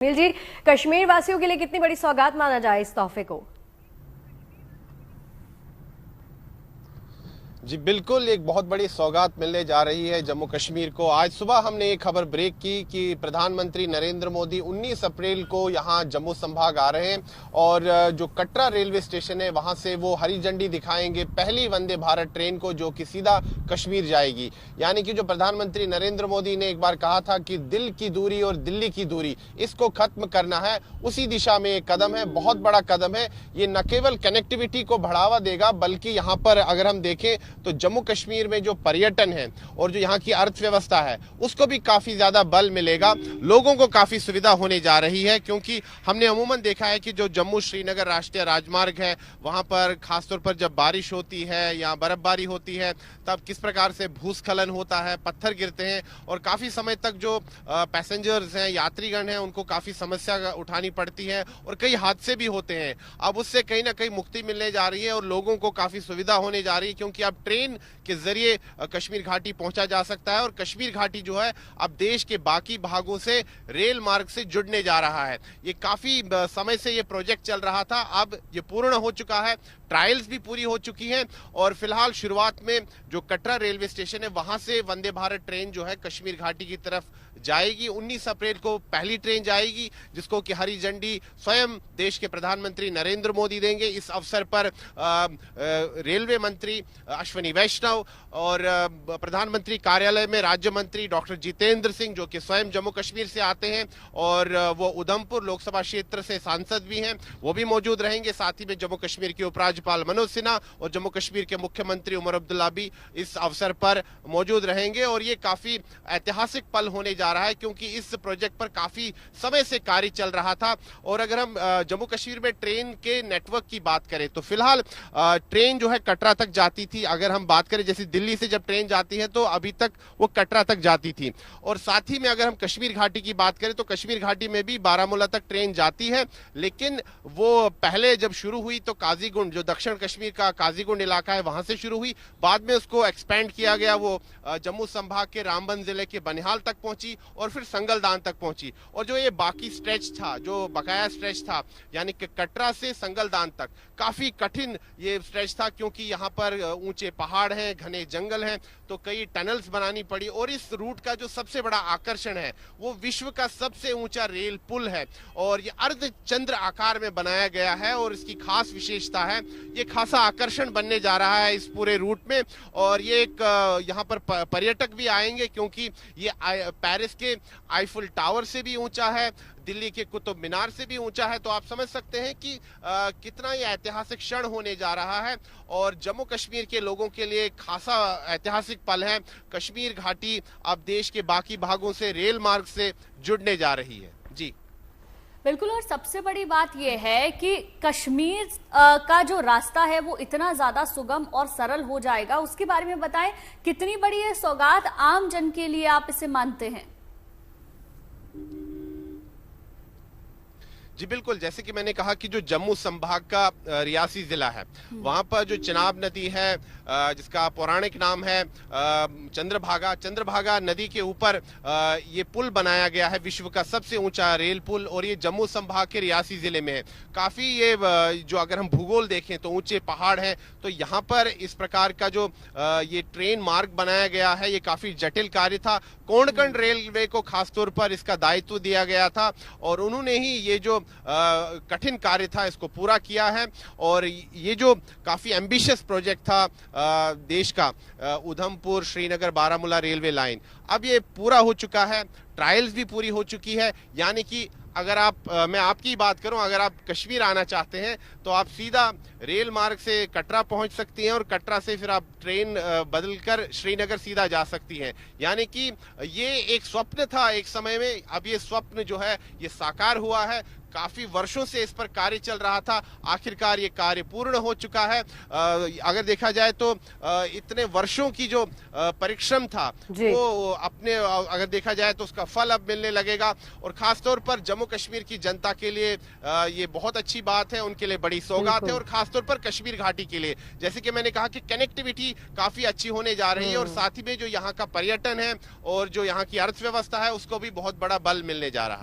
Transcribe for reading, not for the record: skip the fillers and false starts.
नील जी, कश्मीर वासियों के लिए कितनी बड़ी सौगात माना जाए इस तोहफे को? जी बिल्कुल, एक बहुत बड़ी सौगात मिलने जा रही है जम्मू कश्मीर को। आज सुबह हमने ये खबर ब्रेक की कि प्रधानमंत्री नरेंद्र मोदी 19 अप्रैल को यहाँ जम्मू संभाग आ रहे हैं और जो कटरा रेलवे स्टेशन है वहाँ से वो हरी झंडी दिखाएंगे पहली वंदे भारत ट्रेन को, जो कि सीधा कश्मीर जाएगी। यानी कि जो प्रधानमंत्री नरेंद्र मोदी ने एक बार कहा था कि दिल की दूरी और दिल्ली की दूरी, इसको खत्म करना है, उसी दिशा में एक कदम है, बहुत बड़ा कदम है। ये न केवल कनेक्टिविटी को बढ़ावा देगा बल्कि यहाँ पर अगर हम देखें तो जम्मू कश्मीर में जो पर्यटन है और जो यहाँ की अर्थव्यवस्था है उसको भी काफी ज्यादा बल मिलेगा। लोगों को काफी सुविधा होने जा रही है, क्योंकि हमने अमूमन देखा है कि जो जम्मू श्रीनगर राष्ट्रीय राजमार्ग है वहां पर खासतौर पर जब बारिश होती है या बर्फबारी होती है तब किस प्रकार से भूस्खलन होता है, पत्थर गिरते हैं और काफी समय तक जो पैसेंजर्स हैं, यात्रीगण हैं, उनको काफी समस्या उठानी पड़ती है और कई हादसे भी होते हैं। अब उससे कहीं ना कहीं मुक्ति मिलने जा रही है और लोगों को काफी सुविधा होने जा रही है, क्योंकि अब ट्रेन के जरिए कश्मीर घाटी पहुंचा जा सकता है और कश्मीर घाटी जो है अब देश के बाकी भागों से रेल मार्ग से जुड़ने जा रहा है। ये काफी समय से ये प्रोजेक्ट चल रहा था, अब ये पूर्ण हो चुका है, ट्रायल्स भी पूरी हो चुकी हैं और फिलहाल शुरुआत में जो कटरा रेलवे स्टेशन है वहां से वंदे भारत ट्रेन जो है कश्मीर घाटी की तरफ जाएगी। 19 अप्रैल को पहली ट्रेन जाएगी जिसको कि हरी झंडी स्वयं देश के प्रधानमंत्री नरेंद्र मोदी देंगे। इस अवसर पर रेलवे मंत्री अश्विनी वैष्णव और प्रधानमंत्री कार्यालय में राज्य मंत्री डॉक्टर जितेंद्र सिंह, जो कि स्वयं जम्मू कश्मीर से आते हैं और वो उधमपुर लोकसभा क्षेत्र से सांसद भी हैं, वो भी मौजूद रहेंगे। साथ ही में जम्मू कश्मीर के उपराज्यपाल मनोज सिन्हा और जम्मू कश्मीर के मुख्यमंत्री उमर अब्दुल्ला भी इस अवसर पर मौजूद रहेंगे और ये काफी ऐतिहासिक पल होने जा रहा है, क्योंकि इस प्रोजेक्ट पर काफी समय से कार्य चल रहा था। और अगर हम जम्मू कश्मीर में ट्रेन के नेटवर्क की बात करें तो फिलहाल ट्रेन जो है कटरा तक जाती थी। अगर हम बात करें जैसे दिल्ली से जब ट्रेन जाती है तो अभी तक वो कटरा तक जाती थी, और साथ ही में अगर हम कश्मीर घाटी की बात करें तो कश्मीर घाटी में भी बारामूला तक ट्रेन जाती है, लेकिन वो पहले जब शुरू हुई तो काजीगुंड, जो दक्षिण कश्मीर का काजीगुंड इलाका है, वहां से शुरू हुई। बाद में उसको एक्सपेंड किया गया, वो जम्मू संभाग के रामबन जिले के बनिहाल तक पहुंची और फिर संगलदान तक पहुंची। और जो ये बाकी स्ट्रेच था, जो बकाया स्ट्रेच था, यानी कि कटरा से संगलदान तक, काफी कठिन ये स्ट्रेच था, क्योंकि यहाँ पर ऊंचे पहाड़ हैं, घने जंगल हैं, तो कई टनल्स बनानी पड़ी। और इस रूट का जो सबसे बड़ा आकर्षण है वो विश्व का सबसे ऊंचा रेल पुल है और ये अर्धचंद्र आकार में बनाया गया है और इसकी खास विशेषता है, ये खासा आकर्षण बनने जा रहा है इस पूरे रूट में। और ये एक यहाँ पर पर्यटक भी आएंगे, क्योंकि ये पेरिस के आईफिल टावर से भी ऊंचा है, दिल्ली के कुतुब मीनार से भी ऊंचा है। तो आप समझ सकते हैं कि कितना ये ऐतिहासिक क्षण होने जा रहा है और जम्मू कश्मीर के लोगों के लिए खासा ऐतिहासिक पल है। कश्मीर घाटी अब देश के बाकी भागों से रेल मार्ग से जुड़ने जा रही है। जी बिल्कुल, और सबसे बड़ी बात यह है कि कश्मीर का जो रास्ता है वो इतना ज्यादा सुगम और सरल हो जाएगा। उसके बारे में बताएं, कितनी बड़ी ये सौगात आम जन के लिए आप इसे मानते हैं? जी बिल्कुल, जैसे कि मैंने कहा कि जो जम्मू संभाग का रियासी जिला है वहां पर जो चिनाब नदी है, जिसका पौराणिक नाम है चंद्रभागा नदी के ऊपर ये पुल बनाया गया है, विश्व का सबसे ऊंचा रेल पुल, और ये जम्मू संभाग के रियासी जिले में है। काफी ये जो अगर हम भूगोल देखें तो ऊंचे पहाड़ हैं, तो यहाँ पर इस प्रकार का जो ये ट्रेन मार्ग बनाया गया है ये काफी जटिल कार्य था। कोंकण रेलवे को खासतौर पर इसका दायित्व दिया गया था और उन्होंने ही ये जो कठिन कार्य था इसको पूरा किया है। और ये जो काफी एम्बिशियस प्रोजेक्ट था देश का, उधमपुर श्रीनगर बारामूला रेलवे लाइन, अब ये पूरा हो चुका है, ट्रायल्स भी पूरी हो चुकी है। यानी कि अगर मैं आपकी बात करूं, अगर आप कश्मीर आना चाहते हैं तो आप सीधा रेल मार्ग से कटरा पहुंच सकती हैं और कटरा से फिर आप ट्रेन बदलकर श्रीनगर सीधा जा सकती हैं। यानी कि ये एक स्वप्न था एक समय में, अब ये स्वप्न जो है ये साकार हुआ है। काफी वर्षों से इस पर कार्य चल रहा था, आखिरकार ये कार्य पूर्ण हो चुका है। अगर देखा जाए तो इतने वर्षों की जो परिश्रम था वो अपने अगर देखा जाए तो उसका फल अब मिलने लगेगा। और खासतौर पर जम्मू कश्मीर की जनता के लिए ये बहुत अच्छी बात है, उनके लिए बड़ी सौगात है, और खासतौर पर कश्मीर घाटी के लिए, जैसे कि मैंने कहा कि कनेक्टिविटी काफी अच्छी होने जा रही है और साथ ही में जो यहाँ का पर्यटन है और जो यहाँ की अर्थव्यवस्था है उसको भी बहुत बड़ा बल मिलने जा रहा है।